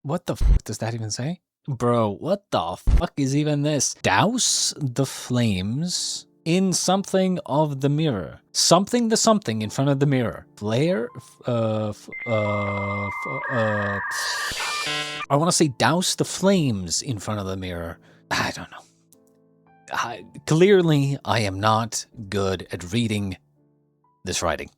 What the fuck does that even say? Bro, what the fuck is even this? Douse the flames in something of the mirror. Something the something in front of the mirror. Flare? I want to say douse the flames in front of the mirror. I don't know. Clearly, I am not good at reading this writing.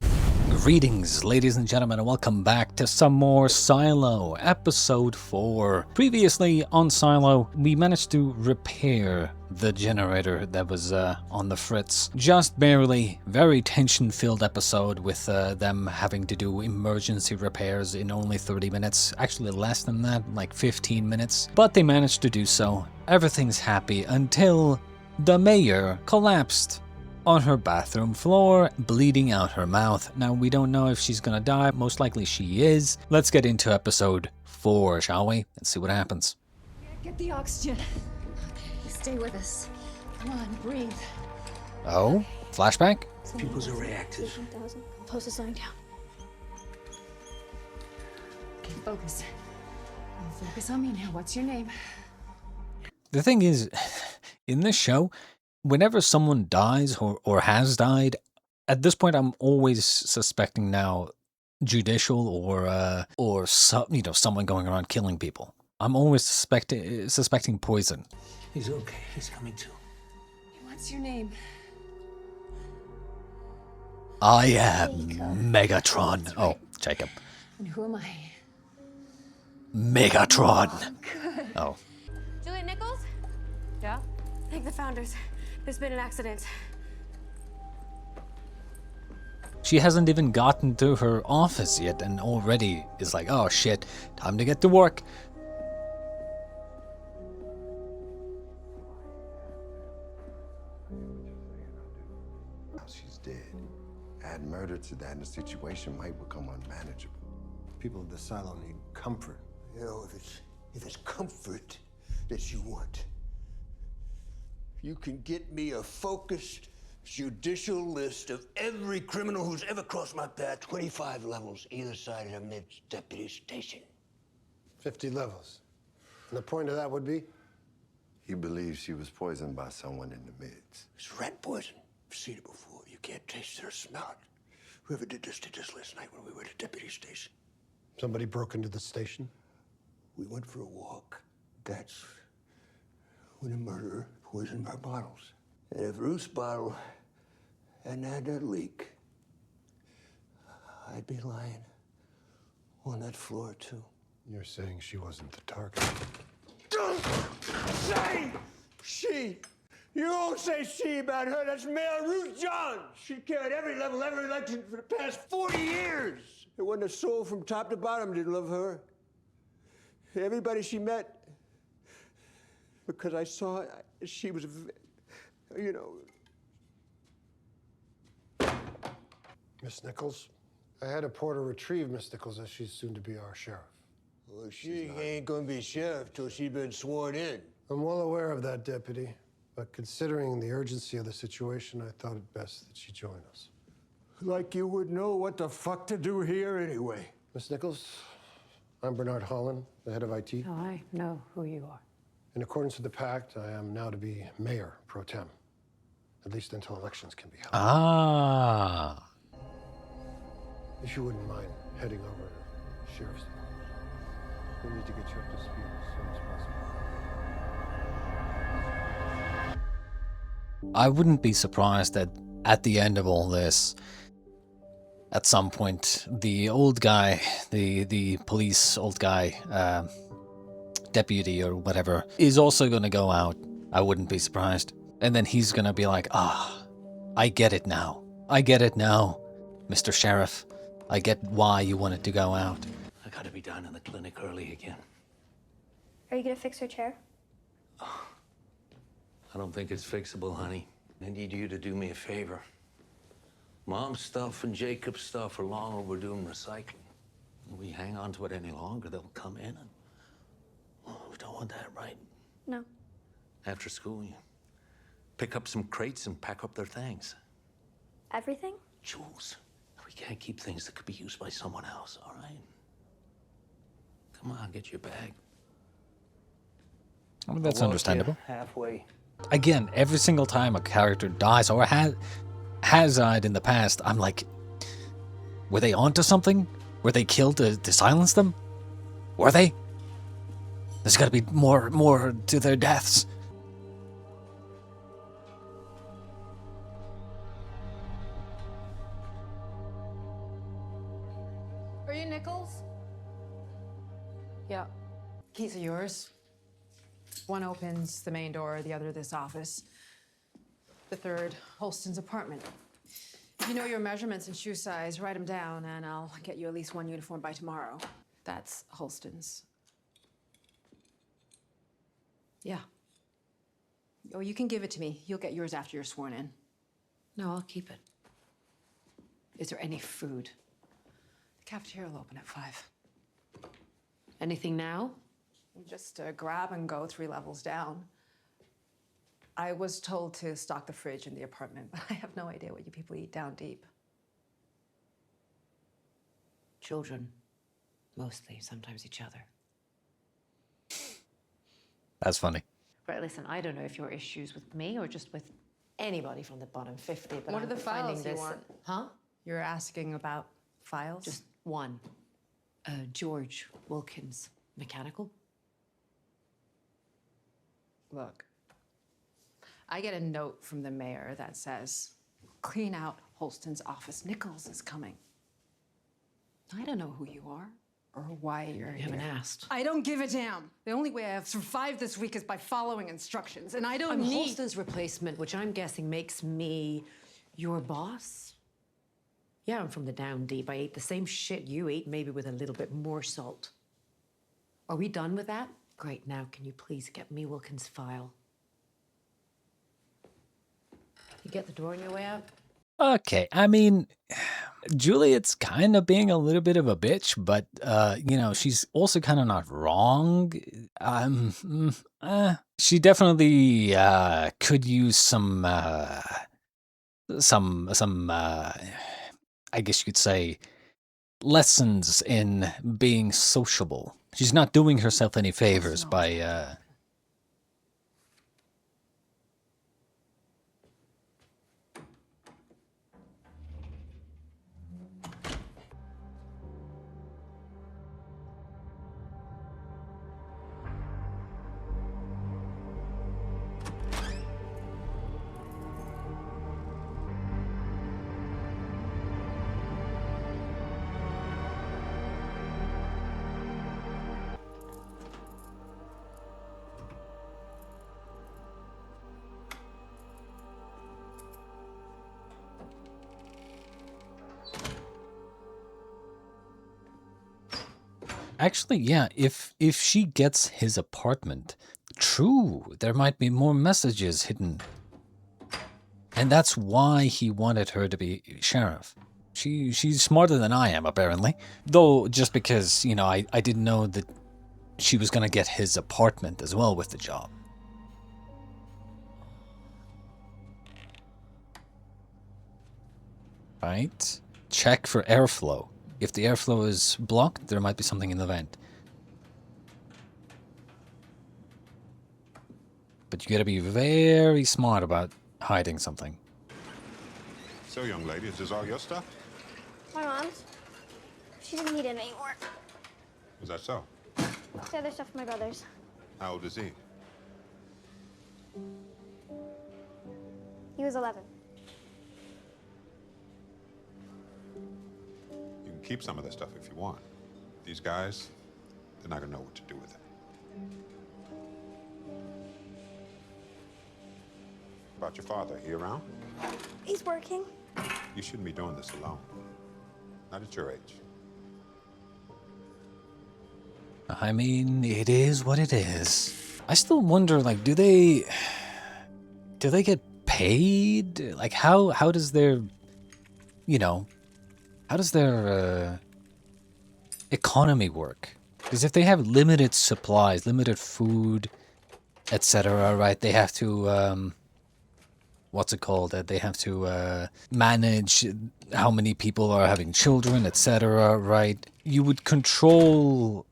Greetings, ladies and gentlemen, and welcome back to some more Silo, episode 4. Previously on Silo, we managed to repair the generator that was on the fritz. Just barely. Very tension-filled episode with them having to do emergency repairs in only 30 minutes. Actually less than that, like 15 minutes. But they managed to do so. Everything's happy until the mayor collapsed on her bathroom floor, bleeding out her mouth. Now, we don't know if she's gonna die. Most likely she is. Let's get into episode 4, shall we? Let's see what happens. Get the oxygen. Okay, stay with us. Come on, breathe. Oh? Flashback? Pupils are reactive. 1,000. Pulse line down. Okay, focus. Focus on me now. What's your name? The thing is, in this show, whenever someone dies or has died, at this point I'm always suspecting now judicial or someone going around killing people. I'm always suspecting poison. He's okay. He's coming to. What's your name? I am Megatron. Oh, Jacob. And who am I? Megatron. Good. Oh. Juliet Nichols? Yeah? Thank the founders. There's been an accident. She hasn't even gotten to her office yet and already is like, oh shit, time to get to work. She's dead. Add murder to that and the situation might become unmanageable. People of the silo need comfort. You know, if it's comfort that you want, you can get me a focused judicial list of every criminal who's ever crossed my path, 25 levels either side of the mid-deputy station. 50 levels. And the point of that would be? He believes she was poisoned by someone in the mids. It's rat poison. I've seen it before. You can't taste it or smell it. Whoever did this last night when we were at the deputy station. Somebody broke into the station? We went for a walk. That's when the murderer poisoned our bottles. And if Ruth's bottle hadn't had that leak, I'd be lying on that floor too. You're saying she wasn't the target. Don't say she. You don't say she about her. That's Mayor Ruth Johns. She carried every level, every election for the past 40 years. There wasn't a soul from top to bottom didn't love her. Everybody she met, because I saw she was, you know. Miss Nichols, I had a porter retrieve Miss Nichols as she's soon to be our sheriff. Well, she ain't gonna be sheriff till she's been sworn in. I'm well aware of that, Deputy. But considering the urgency of the situation, I thought it best that she join us. Like you would know what the fuck to do here anyway. Miss Nichols, I'm Bernard Holland, the head of IT. Oh, I know who you are. In accordance with the pact, I am now to be mayor pro tem, at least until elections can be held. Ah. If you wouldn't mind heading over to Sheriff's Department, we need to get you up to speed as soon as possible. I wouldn't be surprised that at the end of all this, at some point, the old guy, the police old guy, deputy or whatever, is also going to go out. I wouldn't be surprised. And then he's going to be like, I get it now. I get it now, Mr. Sheriff. I get why you wanted to go out. I gotta be down in the clinic early again. Are you gonna fix her chair? I don't think it's fixable, honey. I need you to do me a favor. Mom's stuff and Jacob's stuff are long overdue in recycling. If we hang on to it any longer, they'll come in and... Oh, we don't want that, right? No. After school, you pick up some crates and pack up their things. Everything? Jules, we can't keep things that could be used by someone else, all right? Come on, get your bag. I mean, that's understandable. Halfway. Again, every single time a character dies or has died in the past, I'm like, were they onto something? Were they killed to silence them? Were they? There's got to be more to their deaths. Are you Nichols? Yeah. Keys are yours. One opens the main door, the other this office. The third, Holston's apartment. If you know your measurements and shoe size, write them down, and I'll get you at least one uniform by tomorrow. That's Holston's. Yeah. Oh, you can give it to me. You'll get yours after you're sworn in. No, I'll keep it. Is there any food? The cafeteria will open at 5. Anything now? Just grab and go 3 levels down. I was told to stock the fridge in the apartment, but I have no idea what you people eat down deep. Children. Mostly, sometimes each other. That's funny. Right, listen, I don't know if your issues with me or just with anybody from the bottom 50, but What are the finding files you this... want? Huh? You're asking about files? Just one. George Wilkins. Mechanical? Look, I get a note from the mayor that says, clean out Holston's office. Nichols is coming. I don't know who you are or why you're You here. haven't asked. I don't give a damn. The only way I've survived this week is by following instructions, and I don't I'm need... Holston's replacement, which I'm guessing makes me your boss? Yeah, I'm from the down deep. I ate the same shit you ate, maybe with a little bit more salt. Are we done with that? Great, now can you please get me Wilkins' file? You get the door on your way out? Okay, I mean, Juliet's kind of being a little bit of a bitch, but, you know, she's also kind of not wrong. She definitely could use some, I guess you could say, lessons in being sociable. She's not doing herself any favors by, Actually, yeah, if she gets his apartment, true, there might be more messages hidden. And that's why he wanted her to be sheriff. She's smarter than I am, apparently. Though, just because, you know, I didn't know that she was going to get his apartment as well with the job. Right? Check for airflow. If the airflow is blocked, there might be something in the vent. But you gotta be very smart about hiding something. So, young lady, is this all your stuff? My mom's. She didn't need it anymore. Is that so? It's the other stuff for my brothers. How old is he? He was 11. You can keep some of the stuff if you want. These guys, they're not gonna know what to do with it. About your father, he around? He's working. You shouldn't be doing this alone. Not at your age. I mean, it is what it is. I still wonder, like, do they get paid? Like, how does their, you know, how does their economy work? Because if they have limited supplies, limited food, etc., right, they have to, what's it called? They have to manage how many people are having children, etc., right? You would control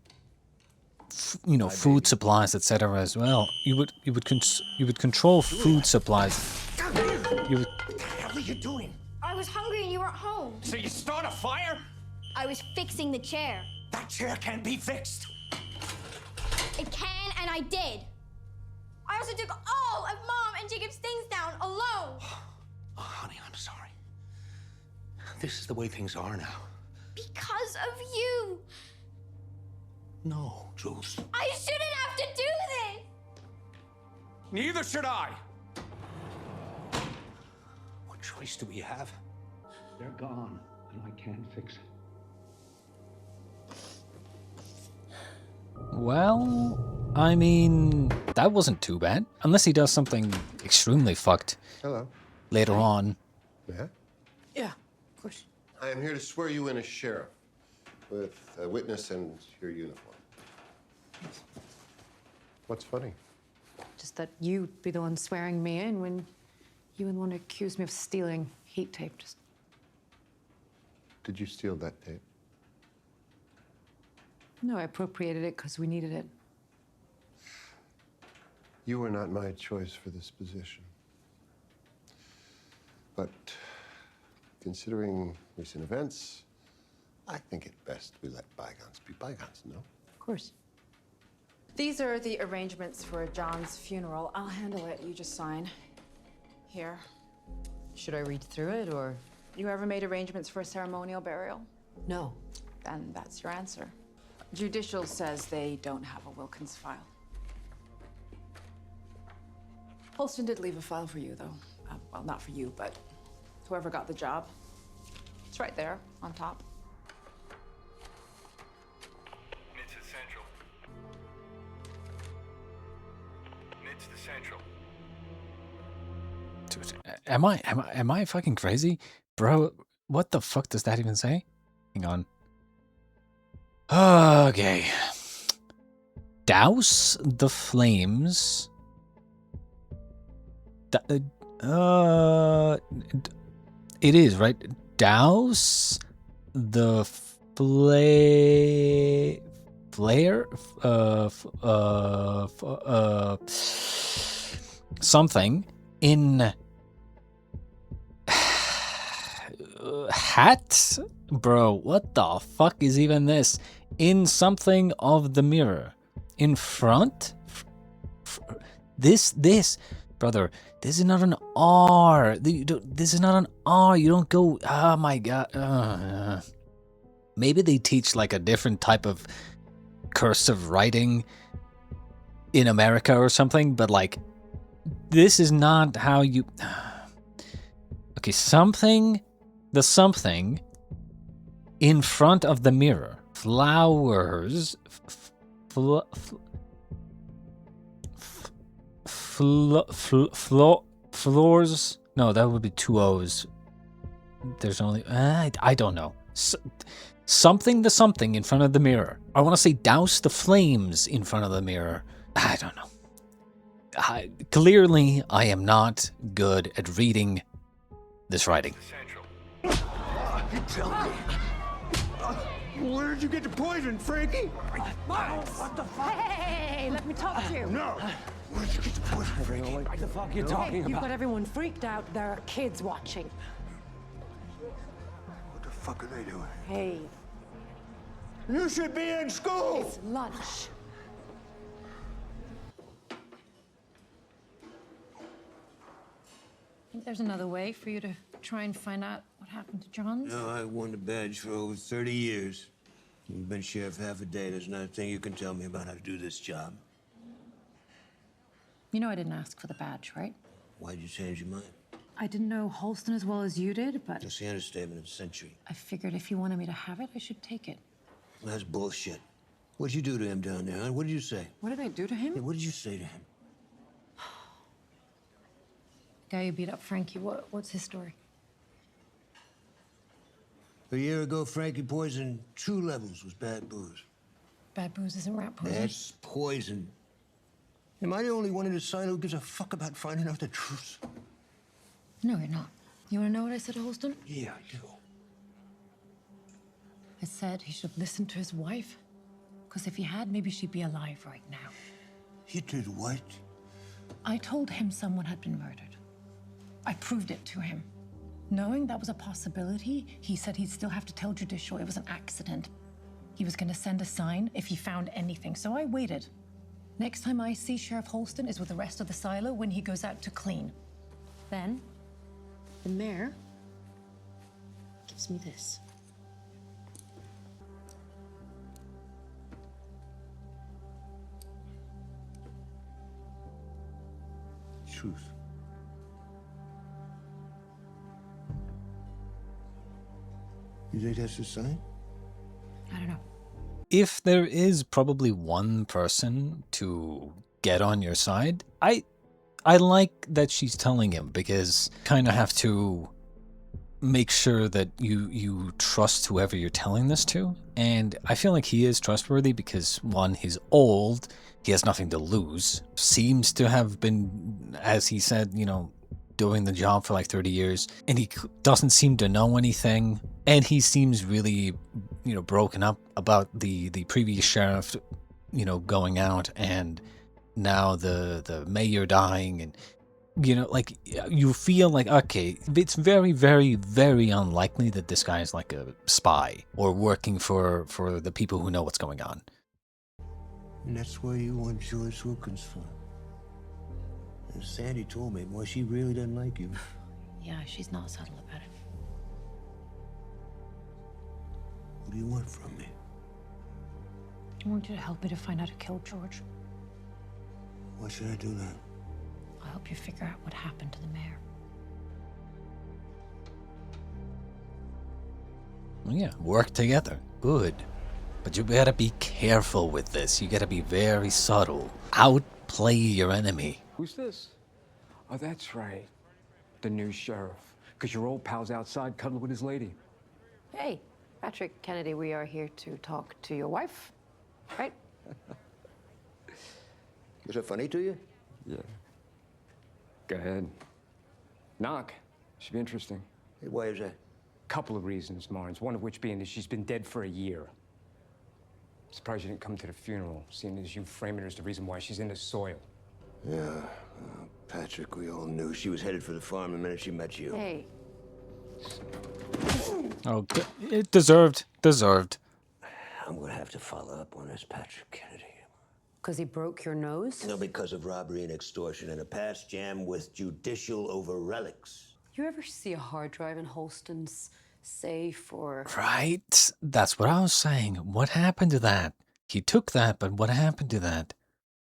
you know, food supplies, etc. as well. You would control food supplies. You would. What the hell are you doing? I was hungry and you weren't home. So you start a fire? I was fixing the chair. That chair can't be fixed. It can, and I did. I also took all of Mom and Jacob's things down alone. Oh, honey, I'm sorry. This is the way things are now. Because of you. No, Jules. I shouldn't have to do this. Neither should I. What choice do we have? They're gone, and I can't fix it. Well, I mean, that wasn't too bad. Unless he does something extremely fucked. Hello. Later on. Yeah? Yeah, of course. I am here to swear you in as sheriff with a witness and your uniform. What's funny? Just that you'd be the one swearing me in when you and one accused me of stealing heat tape. Just Did you steal that tape? no, I appropriated it because we needed it. You were not my choice for this position. But considering recent events, I think it best we let bygones be bygones, no? Of course. These are the arrangements for John's funeral. I'll handle it. You just sign. Here. Should I read through it, or? You ever made arrangements for a ceremonial burial? No. Then that's your answer. Judicial says they don't have a Wilkins file. Holston did leave a file for you, though. Well, not for you, but whoever got the job. It's right there, on top. It's essential. It's the central. Dude, am I fucking crazy? Bro, what the fuck does that even say? Hang on. Okay. Douse the flames. It is, right? Douse the flare? Something in hat? Bro, what the fuck is even this? In something of the mirror. In front? This, brother, this is not an R. This is not an R. You don't go, oh my god. Maybe they teach like a different type of cursive writing in America or something, but like, this is not how you... Okay, something in front of the mirror. Flowers. Floors. No, that would be two O's. There's only... I don't know. Something in front of the mirror. I want to say douse the flames in front of the mirror. I don't know. Clearly, I am not good at reading this writing. You tell me. Where did you get the poison, Frankie? What the fuck? Hey, let me talk to you. No. Where did you get the poison, Frankie? What the fuck are you talking You've about? got everyone freaked out. There are kids watching. What the fuck are they doing? Hey, You should be in school. it's lunch. Think there's another way for you to try and find out what happened to John? No, I won the badge for over 30 years. You've been sheriff half a day. There's not a thing you can tell me about how to do this job. You know I didn't ask for the badge, right? Why'd you change your mind? I didn't know Holston as well as you did, but That's the understatement of the century. I figured if you wanted me to have it, I should take it. That's bullshit. What'd you do to him down there, huh? What did you say? What did I do to him? Yeah, what did you say to him? Guy who beat up Frankie, what's his story? A year ago, Frankie poisoned 2 levels with bad booze. Bad booze isn't rat poison. That's poison. Am I the only one in this side who gives a fuck about finding out the truth? No, you're not. You want to know what I said to Holston? Yeah, I do. I said he should listen to his wife. Because if he had, maybe she'd be alive right now. You did what? I told him someone had been murdered. I proved it to him. Knowing that was a possibility, he said he'd still have to tell Judicial it was an accident. He was going to send a sign if he found anything, so I waited. Next time I see Sheriff Holston is with the rest of the silo when he goes out to clean. Then, the mayor gives me this. Truth. You think that's a sign? I don't know. If there is probably one person to get on your side, I like that she's telling him, because you kind of have to make sure that you trust whoever you're telling this to. And I feel like he is trustworthy because, one, he's old, he has nothing to lose, seems to have been, as he said, you know, doing the job for like 30 years, and he doesn't seem to know anything, and he seems really, you know, broken up about the previous sheriff, you know, going out, and now the mayor dying, and, you know, like, you feel like, okay, it's very, very, very unlikely that this guy is like a spy or working for the people who know what's going on. And that's why you want Joyce Wilkins for. And Sandy told me, boy, she really doesn't like you. Yeah, she's not subtle about it. What do you want from me? I want you to help me to find out who killed George. Why should I do that? I'll help you figure out what happened to the mayor. Well, yeah, work together. Good. But you gotta be careful with this. You gotta be very subtle. Outplay your enemy. Who's this? Oh, that's right. The new sheriff. Because your old pal's outside cuddling with his lady. Hey, Patrick Kennedy, we are here to talk to your wife, right? Was it funny to you? Yeah. Go ahead. Knock. Should be interesting. Hey, why is that? Couple of reasons, Marnes. One of which being that she's been dead for a year. Surprised you didn't come to the funeral, seeing as you frame it as the reason why she's in the soil. Yeah. Patrick, we all knew she was headed for the farm the minute she met you. Hey. Oh, it deserved. I'm gonna have to follow up on this Patrick Kennedy. Because he broke your nose? No, because of robbery and extortion and a past jam with Judicial over relics. You ever see a hard drive in Holston's safe or... Right? That's what I was saying. What happened to that? He took that, but what happened to that?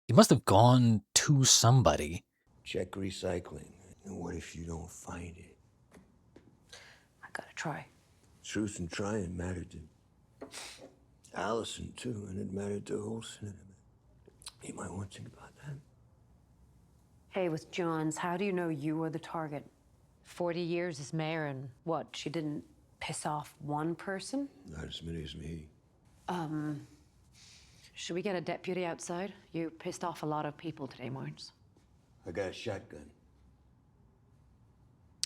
He must have gone to somebody. Check recycling. And what if you don't find it? I gotta try. Truth and trying mattered to Allison, too, and it mattered to Holston. You might want to think about that. Hey, with Johns, how do you know you were the target? 40 years as mayor, and what, she didn't piss off one person? Not as many as me. Should we get a deputy outside? You pissed off a lot of people today, Marnes. I got a shotgun.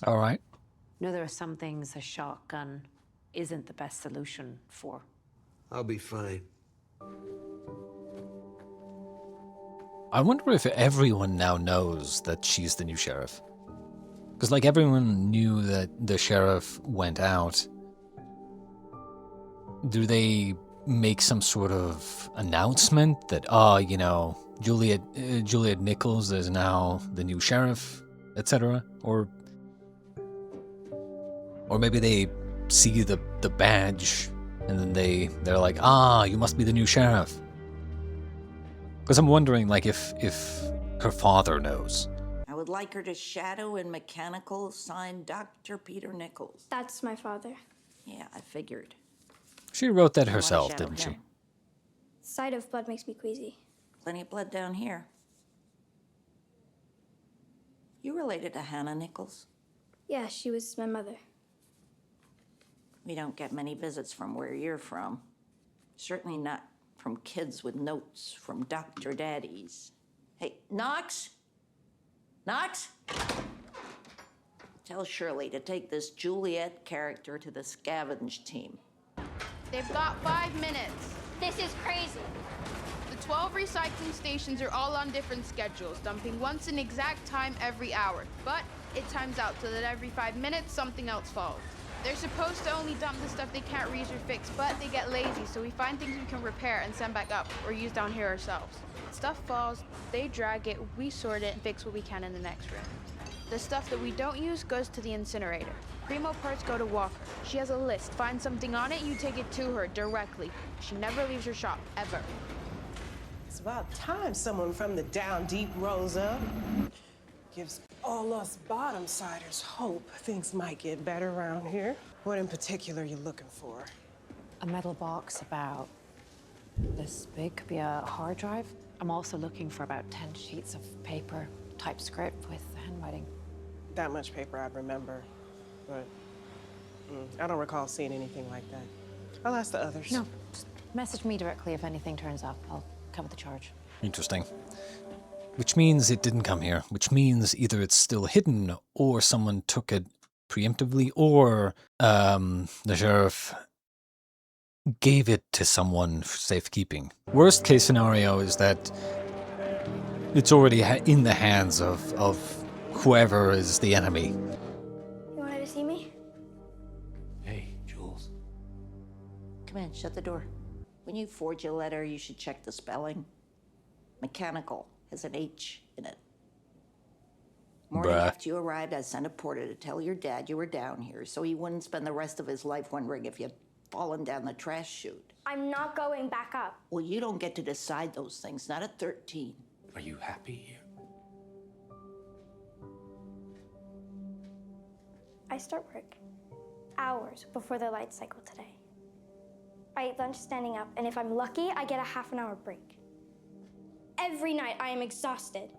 All right. No, there are some things a shotgun isn't the best solution for. I'll be fine. I wonder if everyone now knows that she's the new sheriff. Because, like, everyone knew that the sheriff went out. Do they make some sort of announcement that, oh, you know, Juliet Nichols is now the new sheriff, etc.? Or maybe they see the badge and then they're like, ah, you must be the new sheriff. Because I'm wondering, like, if her father knows. I would like her to shadow in mechanical, signed Dr. Peter Nichols. That's my father. Yeah, I figured. She wrote that I wanna herself, shadow didn't she? him. Sight of blood makes me queasy. Plenty of blood down here. You related to Hannah Nichols? Yeah, she was my mother. We don't get many visits from where you're from. Certainly not from kids with notes from Dr. Daddies. Hey, Knox? Knox? Tell Shirley to take this Juliet character to the scavenge team. They've got 5 minutes. This is crazy. The 12 recycling stations are all on different schedules, dumping once an exact time every hour. But it times out so that every 5 minutes, something else falls. They're supposed to only dump the stuff they can't reuse or fix, but they get lazy, so we find things we can repair and send back up, or use down here ourselves. Stuff falls, they drag it, we sort it, and fix what we can in the next room. The stuff that we don't use goes to the incinerator. Primo parts go to Walker. She has a list. Find something on it, you take it to her directly. She never leaves her shop, ever. It's about time someone from the down deep rose up. Gives all us bottom-siders hope things might get better around here. What in particular are you looking for? A metal box about this big, could be a hard drive. I'm also looking for about 10 sheets of paper, typescript with handwriting. That much paper I'd remember, but I don't recall seeing anything like that. I'll ask the others. No, just message me directly if anything turns up. I'll cover the charge. Interesting. Which means it didn't come here. Which means either it's still hidden, or someone took it preemptively, or the sheriff gave it to someone for safekeeping. Worst case scenario is that it's already in the hands of whoever is the enemy. You wanted to see me? Hey, Jules. Come in, shut the door. When you forge a letter, you should check the spelling. Mechanical has an H in it. Morning after you arrived, I sent a porter to tell your dad you were down here so he wouldn't spend the rest of his life wondering if you'd fallen down the trash chute. I'm not going back up. Well, you don't get to decide those things, not at 13. Are you happy here? I start work hours before the light cycle today. I eat lunch standing up, and if I'm lucky, I get a half-an-hour break. Every night, I am exhausted.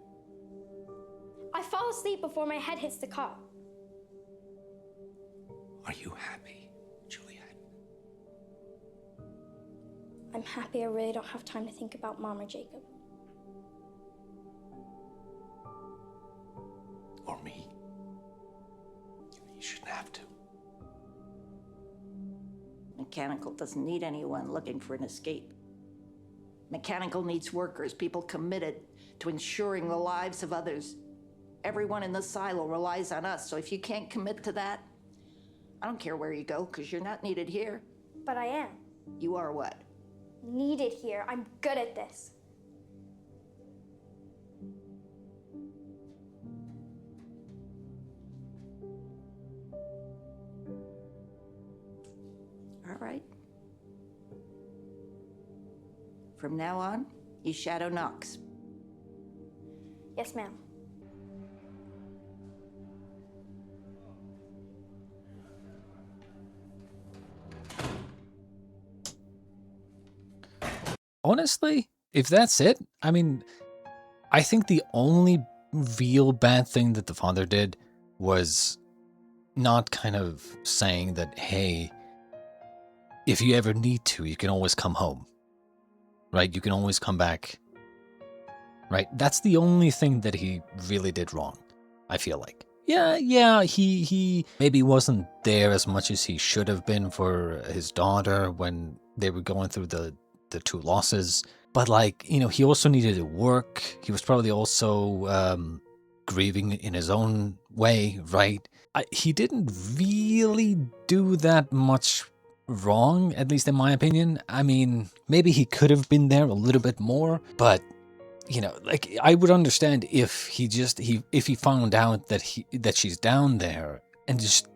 I fall asleep before my head hits the cot. Are you happy, Juliet? I'm happy I really don't have time to think about Mom or Jacob. Or me? You shouldn't have to. Mechanical doesn't need anyone looking for an escape. Mechanical needs workers, people committed to ensuring the lives of others. Everyone in the silo relies on us, so if you can't commit to that, I don't care where you go, because you're not needed here. But I am. You are what? Needed here. I'm good at this. All right. From now on, you shadow Knox. Yes, ma'am. Honestly, if that's it, I mean, I think the only real bad thing that the father did was not kind of saying that, hey, if you ever need to, you can always come home. Right? You can always come back. Right? That's the only thing that he really did wrong, I feel like. Yeah, he maybe wasn't there as much as he should have been for his daughter when they were going through the two losses. But, like, you know, he also needed to work. He was probably also grieving in his own way, right? He didn't really do that much wrong, at least in my opinion. I mean, maybe he could have been there a little bit more, but, you know, like, I would understand if he found out that she's down there and just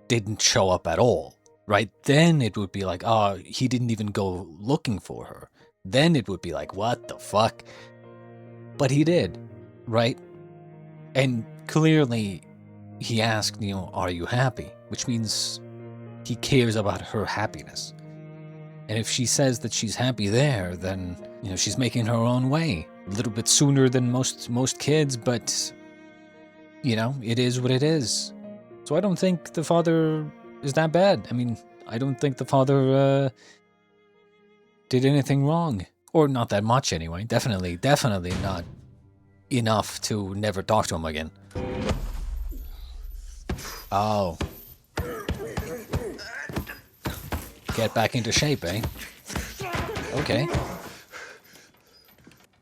didn't show up at all, right? Then it would be like, oh, he didn't even go looking for her. Then it would be like, what the fuck? But he did, right? And clearly he asked, you know, are you happy? Which means he cares about her happiness. And if she says that she's happy there, then, you know, she's making her own way. A little bit sooner than most kids, but, you know, it is what it is. So I don't think the father is that bad. I mean, I don't think the father did anything wrong. Or not that much anyway. Definitely not enough to never talk to him again. Oh. Get back into shape, eh? Okay.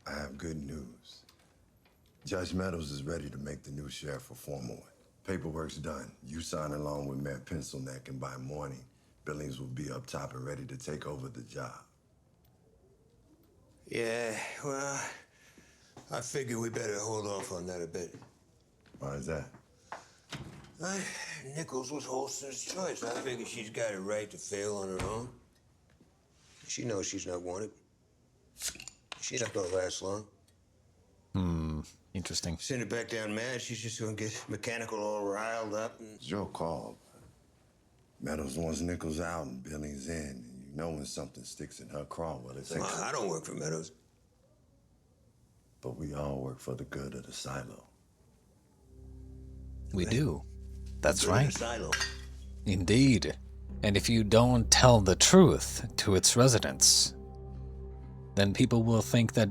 I have good news. Judge Meadows is ready to make the new sheriff a formal one. Paperwork's done. You sign along with Mayor Pencilneck, and by morning, Billings will be up top and ready to take over the job. Yeah, well, I figure we better hold off on that a bit. Why is that? Nichols was Holston's choice. I figure she's got a right to fail on her own. She knows she's not wanted. She's not gonna last long. Interesting. Send her back down mad. She's just gonna get mechanical all riled up. And... It's your call. Meadows wants Nichols out and Billings in. And you know when something sticks in her craw, well, it's... I don't work for Meadows. But we all work for the good of the silo. We do. That's right. Silo. Indeed. And if you don't tell the truth to its residents, then people will think that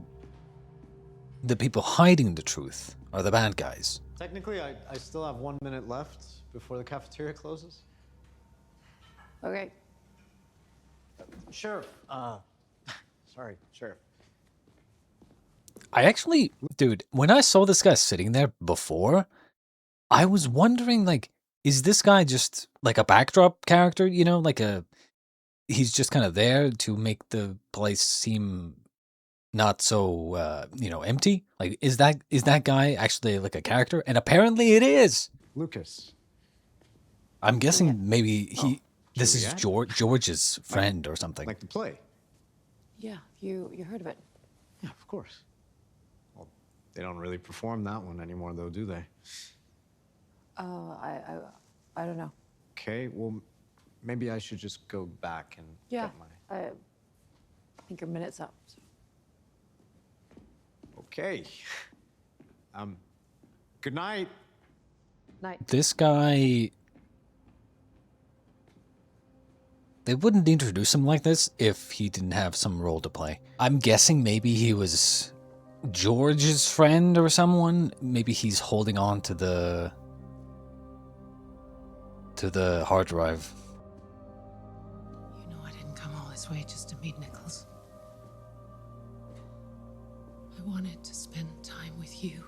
the people hiding the truth are the bad guys. Technically, I still have 1 minute left before the cafeteria closes. Okay. Sheriff, sorry, Sheriff. I actually, dude, when I saw this guy sitting there before, I was wondering, like, is this guy just like a backdrop character, you know, like he's just kind of there to make the place seem not so, you know, empty? Like, is that guy actually like a character? And apparently it is. Lucas. I'm guessing maybe this is Juliet? George's friend or something. Like the play? Yeah, you heard of it. Yeah, of course. Well, they don't really perform that one anymore, though, do they? I don't know. Okay, well, maybe I should just go back and Yeah, get my... I think your minute's up. So. Okay. Good night. Night. This guy... They wouldn't introduce him like this if he didn't have some role to play. I'm guessing maybe he was George's friend or someone. Maybe he's holding on to the hard drive. You know I didn't come all this way just to meet Nichols. I wanted to spend time with you.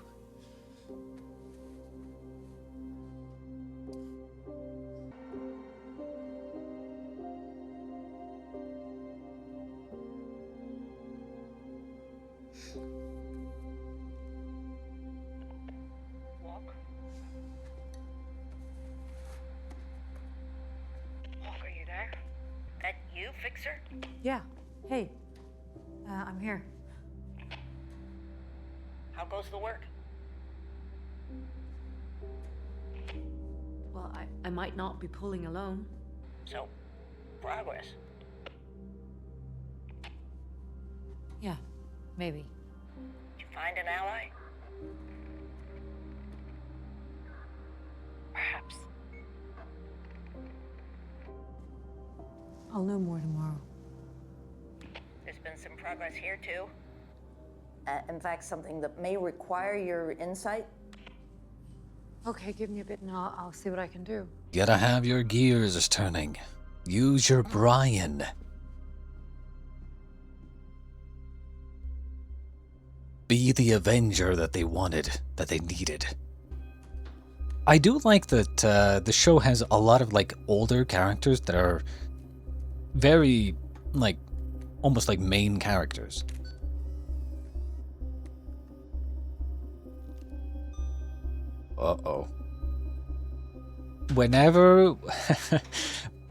Are you there? That you, Fixer? Yeah. Hey, I'm here. How goes the work? Well, I might not be pulling alone. So, progress. Yeah, maybe. Did you find an ally? Perhaps. I'll know more tomorrow. There's been some progress here, too. In fact, something that may require your insight. Okay, give me a bit and I'll see what I can do. You gotta have your gears turning. Use your Brian. Be the Avenger that they wanted, that they needed. I do like that the show has a lot of like older characters that are very like almost like main characters. Uh-oh. Whenever,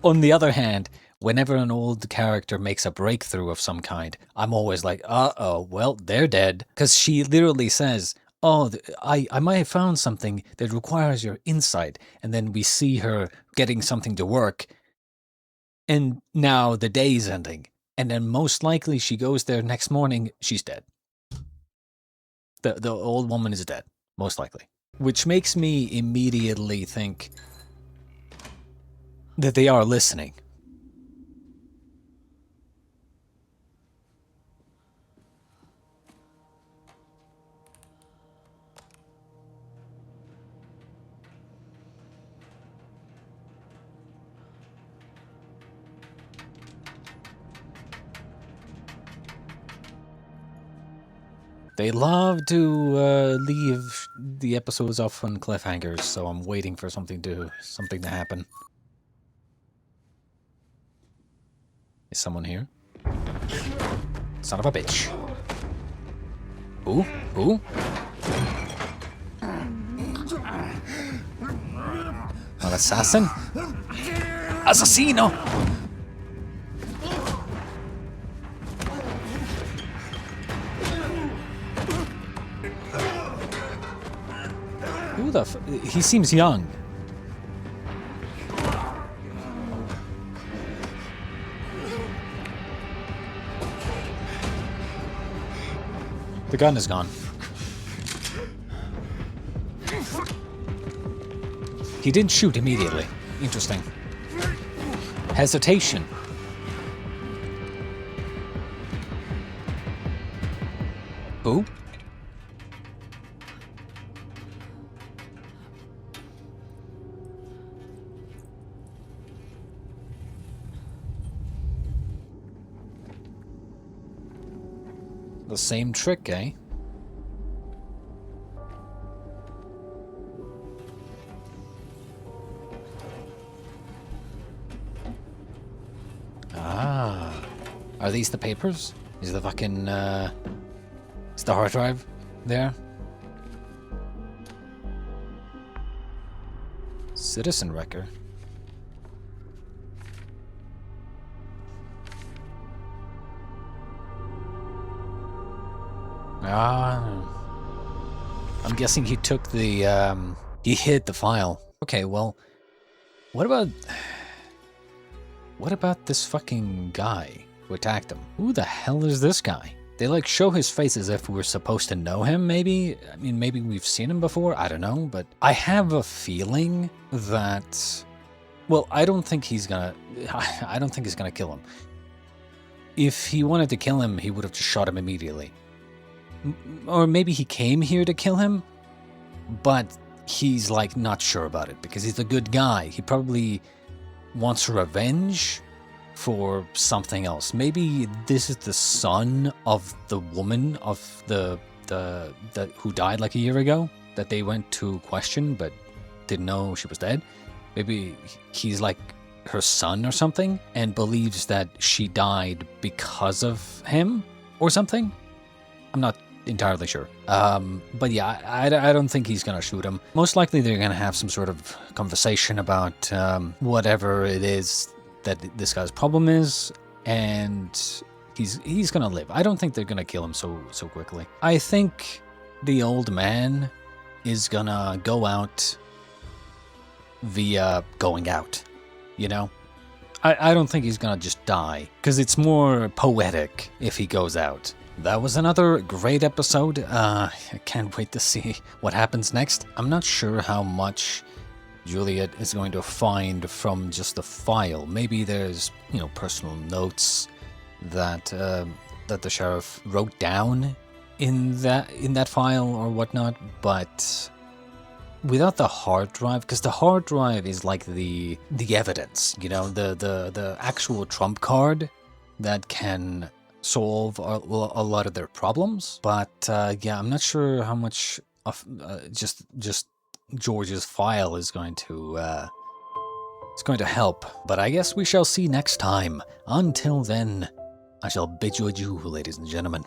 on the other hand, whenever an old character makes a breakthrough of some kind, I'm always like, uh-oh, well, they're dead. Because she literally says, oh, I might have found something that requires your insight. And then we see her getting something to work. And now the day's ending. And then most likely she goes there next morning, she's dead. The old woman is dead, most likely. Which makes me immediately think that they are listening. They love to leave the episodes off on cliffhangers, so I'm waiting for something to happen. Is someone here? Son of a bitch. Who? Who? An assassin? Assassino! Who the he seems young. The gun is gone. He didn't shoot immediately. Interesting. Hesitation. Who? The same trick, eh? Ah. Are these the papers? Is the fucking, is the hard drive there? Citizen Wrecker. I'm guessing he took the, he hid the file. Okay, well, what about this fucking guy who attacked him? Who the hell is this guy? They like show his face as if we're supposed to know him, maybe? I mean, maybe we've seen him before, I don't know, but I have a feeling that, well, I don't think he's gonna kill him. If he wanted to kill him, he would have just shot him immediately. Or maybe he came here to kill him, but he's like not sure about it because he's a good guy. He probably wants revenge for something else. Maybe this is the son of the woman of the who died like a year ago that they went to question but didn't know she was dead. Maybe he's like her son or something and believes that she died because of him or something. I'm not entirely sure. But yeah, I don't think he's gonna shoot him. Most likely they're gonna have some sort of conversation about whatever it is that this guy's problem is, and he's gonna live. I don't think they're gonna kill him so quickly. I think the old man is gonna go out via going out, you know? I don't think he's gonna just die, because it's more poetic if he goes out. That was another great episode. I can't wait to see what happens next. I'm not sure how much Juliet is going to find from just the file. Maybe there's, you know, personal notes that that the sheriff wrote down in that file or whatnot, but without the hard drive, because the hard drive is like the evidence, you know, the actual trump card that can solve a lot of their problems. But yeah, I'm not sure how much of just George's file is going to help. But I guess we shall see next time. Until then, I shall bid you adieu, ladies and gentlemen.